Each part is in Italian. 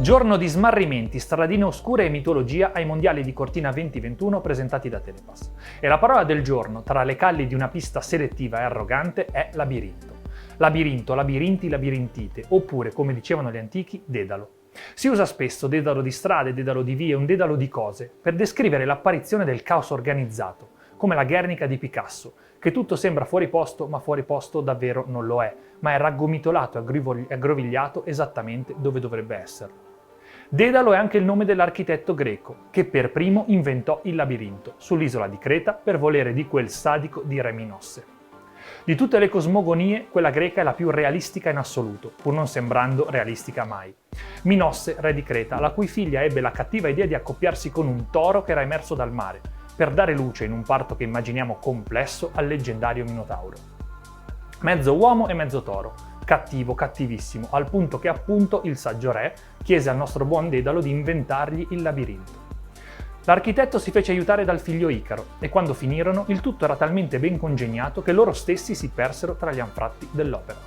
Giorno di smarrimenti, stradine oscure e mitologia ai mondiali di Cortina 2021 presentati da Telepass. E la parola del giorno, tra le calli di una pista selettiva e arrogante, è labirinto. Labirinto, labirinti, labirintite, oppure, come dicevano gli antichi, dedalo. Si usa spesso dedalo di strade, dedalo di vie, un dedalo di cose, per descrivere l'apparizione del caos organizzato, come la Guernica di Picasso, che tutto sembra fuori posto, ma fuori posto davvero non lo è, ma è raggomitolato e aggrovigliato esattamente dove dovrebbe esserlo. Dedalo è anche il nome dell'architetto greco, che per primo inventò il labirinto, sull'isola di Creta, per volere di quel sadico di re Minosse. Di tutte le cosmogonie, quella greca è la più realistica in assoluto, pur non sembrando realistica mai. Minosse, re di Creta, la cui figlia ebbe la cattiva idea di accoppiarsi con un toro che era emerso dal mare, per dare luce in un parto che immaginiamo complesso al leggendario Minotauro. Mezzo uomo e mezzo toro, cattivo, cattivissimo, al punto che appunto il saggio re chiese al nostro buon Dedalo di inventargli il labirinto. L'architetto si fece aiutare dal figlio Icaro e quando finirono il tutto era talmente ben congegnato che loro stessi si persero tra gli anfratti dell'opera.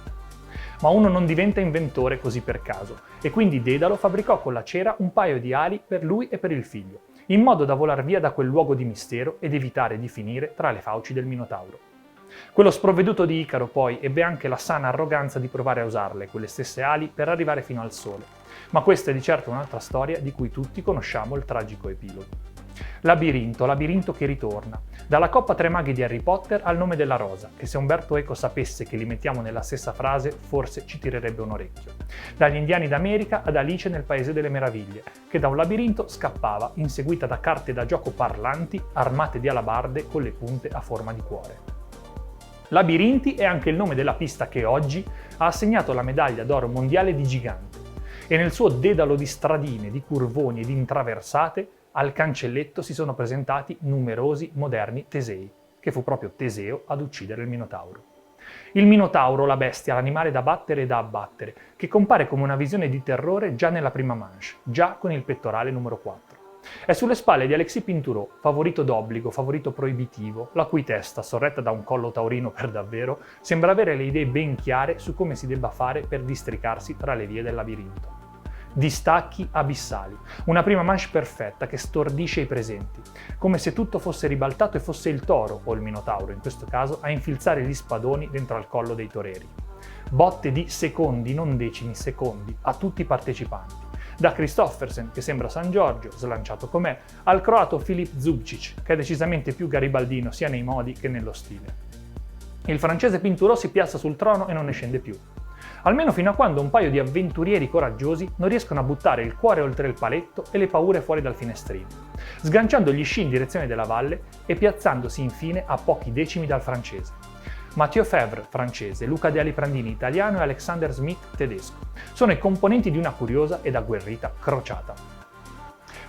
Ma uno non diventa inventore così per caso e quindi Dedalo fabbricò con la cera un paio di ali per lui e per il figlio, in modo da volar via da quel luogo di mistero ed evitare di finire tra le fauci del Minotauro. Quello sprovveduto di Icaro poi ebbe anche la sana arroganza di provare a usarle, quelle stesse ali, per arrivare fino al sole. Ma questa è di certo un'altra storia di cui tutti conosciamo il tragico epilogo. Labirinto, labirinto che ritorna. Dalla Coppa Tre Maghi di Harry Potter al nome della rosa, che se Umberto Eco sapesse che li mettiamo nella stessa frase, forse ci tirerebbe un orecchio. Dagli Indiani d'America ad Alice nel Paese delle Meraviglie, che da un labirinto scappava, inseguita da carte da gioco parlanti, armate di alabarde con le punte a forma di cuore. Labirinti è anche il nome della pista che oggi ha assegnato la medaglia d'oro mondiale di gigante e nel suo dedalo di stradine, di curvoni e di intraversate al cancelletto si sono presentati numerosi moderni Tesei, che fu proprio Teseo ad uccidere il Minotauro. Il Minotauro, la bestia, l'animale da battere e da abbattere, che compare come una visione di terrore già nella prima manche, già con il pettorale numero 4. È sulle spalle di Alexis Pinturault, favorito d'obbligo, favorito proibitivo, la cui testa, sorretta da un collo taurino per davvero, sembra avere le idee ben chiare su come si debba fare per districarsi tra le vie del labirinto. Distacchi abissali, una prima manche perfetta che stordisce i presenti, come se tutto fosse ribaltato e fosse il toro, o il Minotauro in questo caso, a infilzare gli spadoni dentro al collo dei toreri. Botte di secondi, non decimi, secondi, a tutti i partecipanti. Da Christoffersen, che sembra San Giorgio, slanciato com'è, al croato Filip Zubčić, che è decisamente più garibaldino sia nei modi che nello stile. Il francese Pinturault si piazza sul trono e non ne scende più. Almeno fino a quando un paio di avventurieri coraggiosi non riescono a buttare il cuore oltre il paletto e le paure fuori dal finestrino, sganciando gli sci in direzione della valle e piazzandosi infine a pochi decimi dal francese. Mathieu Febvre, francese, Luca De Aliprandini, italiano e Alexander Smith, tedesco, sono i componenti di una curiosa ed agguerrita crociata.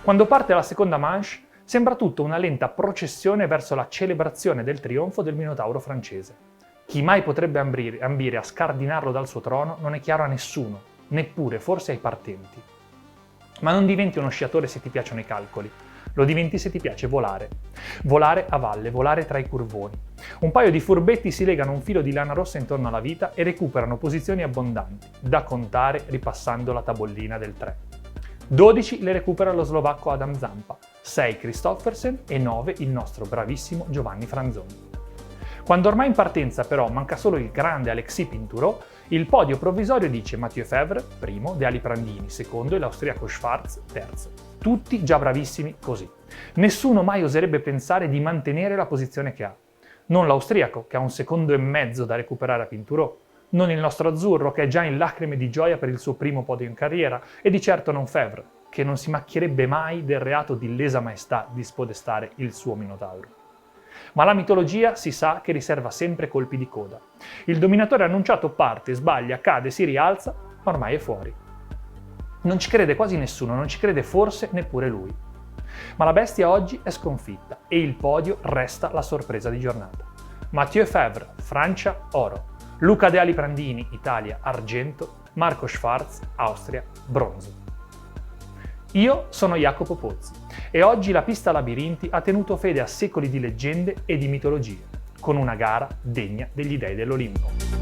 Quando parte la seconda manche, sembra tutto una lenta processione verso la celebrazione del trionfo del Minotauro francese. Chi mai potrebbe ambire a scardinarlo dal suo trono non è chiaro a nessuno, neppure forse ai partenti. Ma non diventi uno sciatore se ti piacciono i calcoli. Lo diventi se ti piace volare. Volare a valle, volare tra i curvoni. Un paio di furbetti si legano un filo di lana rossa intorno alla vita e recuperano posizioni abbondanti, da contare ripassando la tavolina del 3. 12 le recupera lo slovacco Adam Zampa, 6 Christoffersen e 9 il nostro bravissimo Giovanni Franzoni. Quando ormai in partenza però manca solo il grande Alexis Pinturault, il podio provvisorio dice Mathieu Febvre, primo, De Aliprandini, secondo e l'austriaco Schwarz, terzo. Tutti già bravissimi così. Nessuno mai oserebbe pensare di mantenere la posizione che ha. Non l'austriaco, che ha 1,5 secondi da recuperare a Pinturault, non il nostro azzurro, che è già in lacrime di gioia per il suo primo podio in carriera, e di certo non Febvre, che non si macchierebbe mai del reato di lesa maestà di spodestare il suo Minotauro. Ma la mitologia si sa che riserva sempre colpi di coda. Il dominatore annunciato parte, sbaglia, cade, si rialza, ma ormai è fuori. Non ci crede quasi nessuno, non ci crede forse neppure lui. Ma la bestia oggi è sconfitta e il podio resta la sorpresa di giornata. Mathieu Febvre, Francia, oro. Luca De Aliprandini, Italia, argento. Marco Schwarz, Austria, bronzo. Io sono Jacopo Pozzi e oggi la pista Labirinti ha tenuto fede a secoli di leggende e di mitologie, con una gara degna degli dei dell'Olimpo.